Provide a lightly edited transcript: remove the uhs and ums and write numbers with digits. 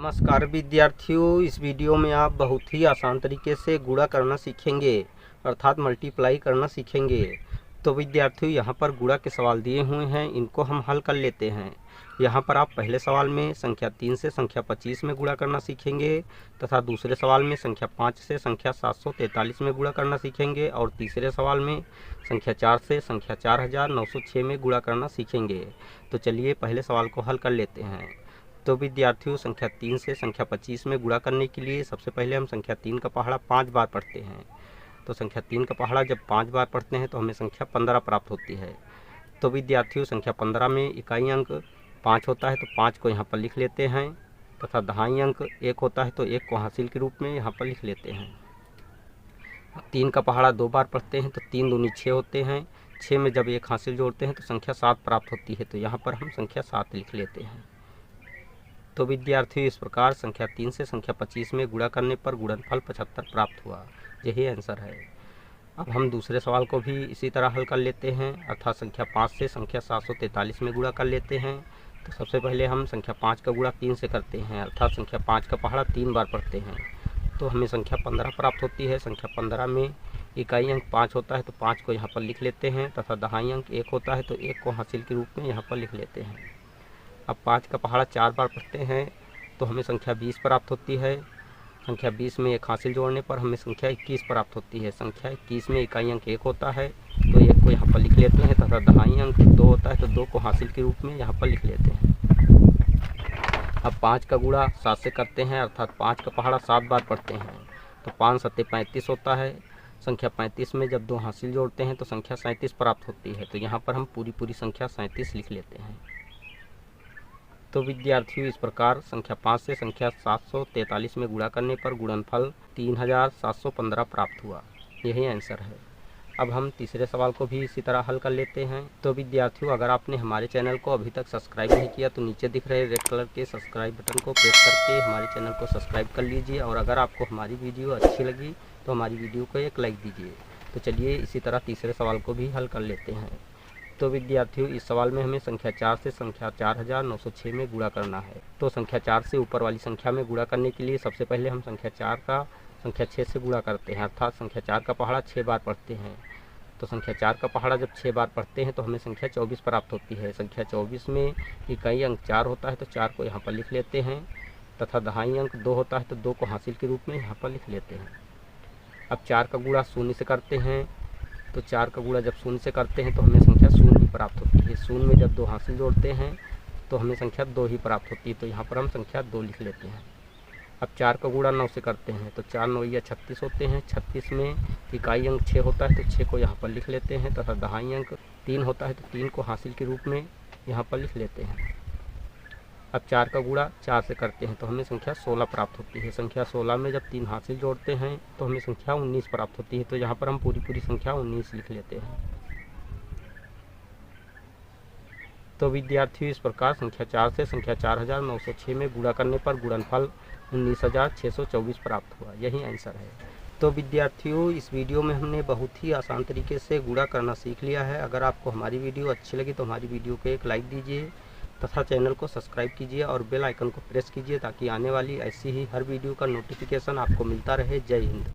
नमस्कार विद्यार्थियों, इस वीडियो में आप बहुत ही आसान तरीके से गुणा करना सीखेंगे अर्थात मल्टीप्लाई करना सीखेंगे। तो विद्यार्थियों, यहाँ पर गुणा के सवाल दिए हुए हैं, इनको हम हल कर लेते हैं। यहाँ पर आप पहले सवाल में संख्या 3 से संख्या 25 में गुणा करना सीखेंगे तथा दूसरे सवाल में संख्या 5 से संख्या 743 में गुणा करना सीखेंगे और तीसरे सवाल में संख्या 4 से संख्या 4906 में गुणा करना सीखेंगे। तो चलिए पहले सवाल को हल कर लेते हैं। तो विद्यार्थियों, संख्या 3 से संख्या 25 में गुणा करने के लिए सबसे पहले हम संख्या 3 का पहाड़ा 5 बार पढ़ते हैं। तो संख्या 3 का पहाड़ा जब 5 बार पढ़ते हैं तो हमें संख्या 15 प्राप्त होती है। तो विद्यार्थियों, संख्या 15 में इकाई अंक 5 होता है तो 5 को यहाँ पर लिख लेते हैं तथा दहाई अंक 1 होता है तो 1 को हासिल के रूप में यहाँ पर लिख लेते हैं। 3 का पहाड़ा 2 बार पढ़ते हैं तो 3 दूनी 6 होते हैं। 6 में जब 1 हासिल जोड़ते हैं तो संख्या 7 प्राप्त होती है, तो यहाँ पर हम संख्या 7 लिख लेते हैं। तो विद्यार्थियों, इस प्रकार संख्या 3 से संख्या 25 में गुणा करने पर गुणनफल 75 प्राप्त हुआ। यही आंसर है। अब हम दूसरे सवाल को भी इसी तरह हल कर लेते हैं, अर्थात संख्या 5 से संख्या 743 में गुणा कर लेते हैं। तो सबसे पहले हम संख्या 5 का गुणा 3 से करते हैं, अर्थात संख्या 5 का पहाड़ा 3 बार पढ़ते हैं तो हमें संख्या 15 प्राप्त होती है। संख्या 15 में इकाई अंक 5 होता है तो 5 को यहाँ पर लिख लेते हैं तथा दहाई अंक 1 होता है तो 1 को हासिल के रूप में यहाँ पर लिख लेते हैं। अब 5 का पहाड़ा 4 बार पढ़ते हैं तो हमें संख्या 20 प्राप्त होती है। संख्या 20 में 1 हासिल जोड़ने पर हमें संख्या 21 प्राप्त होती है। संख्या 21 में इकाई अंक 1 होता है तो 1 को यहाँ पर लिख लेते हैं तथा दहाई अंक 2 होता है तो 2 को हासिल के रूप में यहाँ पर लिख लेते हैं। अब 5 का गुणा 7 से करते हैं, अर्थात 5 का पहाड़ा 7 बार पढ़ते हैं तो 5 सत्ते 35 होता है। संख्या 35 में जब 2 हासिल जोड़ते हैं तो संख्या 37 प्राप्त होती है, तो यहाँ पर हम पूरी संख्या 37 लिख लेते हैं। तो विद्यार्थियों, इस प्रकार संख्या 5 से संख्या 743 में गुणा करने पर गुणनफल 3715 प्राप्त हुआ। यही आंसर है। अब हम तीसरे सवाल को भी इसी तरह हल कर लेते हैं। तो विद्यार्थियों, अगर आपने हमारे चैनल को अभी तक सब्सक्राइब नहीं किया तो नीचे दिख रहे रेड कलर के सब्सक्राइब बटन को प्रेस करके हमारे चैनल को सब्सक्राइब कर लीजिए और अगर आपको हमारी वीडियो अच्छी लगी तो हमारी वीडियो को एक लाइक दीजिए। तो चलिए इसी तरह तीसरे सवाल को भी हल कर लेते हैं। तो विद्यार्थियों, इस सवाल में हमें संख्या 4 से संख्या 4906 में गुणा करना है। तो संख्या 4 से ऊपर वाली संख्या में गुणा करने के लिए सबसे पहले हम संख्या 4 का संख्या 6 से गुणा करते हैं, अर्थात संख्या 4 का पहाड़ा 6 बार पढ़ते हैं। तो संख्या 4 का पहाड़ा जब 6 बार पढ़ते हैं तो हमें संख्या 24 प्राप्त होती है। संख्या 24 में इकाई अंक 4 होता है तो 4 को यहाँ पर लिख लेते हैं तथा दहाई अंक 2 होता है तो 2 को हासिल के रूप में यहाँ पर लिख लेते हैं। अब 4 का गुणा 0 से करते हैं तो 4 का गुणा जब 0 से करते हैं तो हमें संख्या 0 ही प्राप्त होती है। 0 में जब 2 हासिल जोड़ते हैं तो हमें संख्या 2 ही प्राप्त होती है, तो यहाँ पर हम संख्या 2 लिख लेते हैं। अब 4 का गुणा 9 से करते हैं तो 4 9 या 36 होते हैं। 36 में इकाई अंक 6 होता है तो 6 को यहाँ पर लिख लेते हैं तथा दहाई अंक 3 होता है तो 3 को हासिल के रूप में यहाँ पर लिख लेते हैं। अब 4 का गुणा 4 से करते हैं तो हमें संख्या 16 प्राप्त होती है। संख्या 16 में जब 3 हासिल जोड़ते हैं तो हमें संख्या 19 प्राप्त होती है, तो यहाँ पर हम पूरी संख्या 19 लिख लेते हैं। तो विद्यार्थियों, इस प्रकार संख्या 4 से संख्या 4906 में गुणा करने पर गुणनफल 19624 प्राप्त हुआ। यही आंसर है। तो विद्यार्थियों, इस वीडियो में हमने बहुत ही आसान तरीके से गुणा करना सीख लिया है। अगर आपको हमारी वीडियो अच्छी लगी तो हमारी वीडियो को एक लाइक दीजिए तथा चैनल को सब्सक्राइब कीजिए और बेल आइकन को प्रेस कीजिए ताकि आने वाली ऐसी ही हर वीडियो का नोटिफिकेशन आपको मिलता रहे। जय हिंद।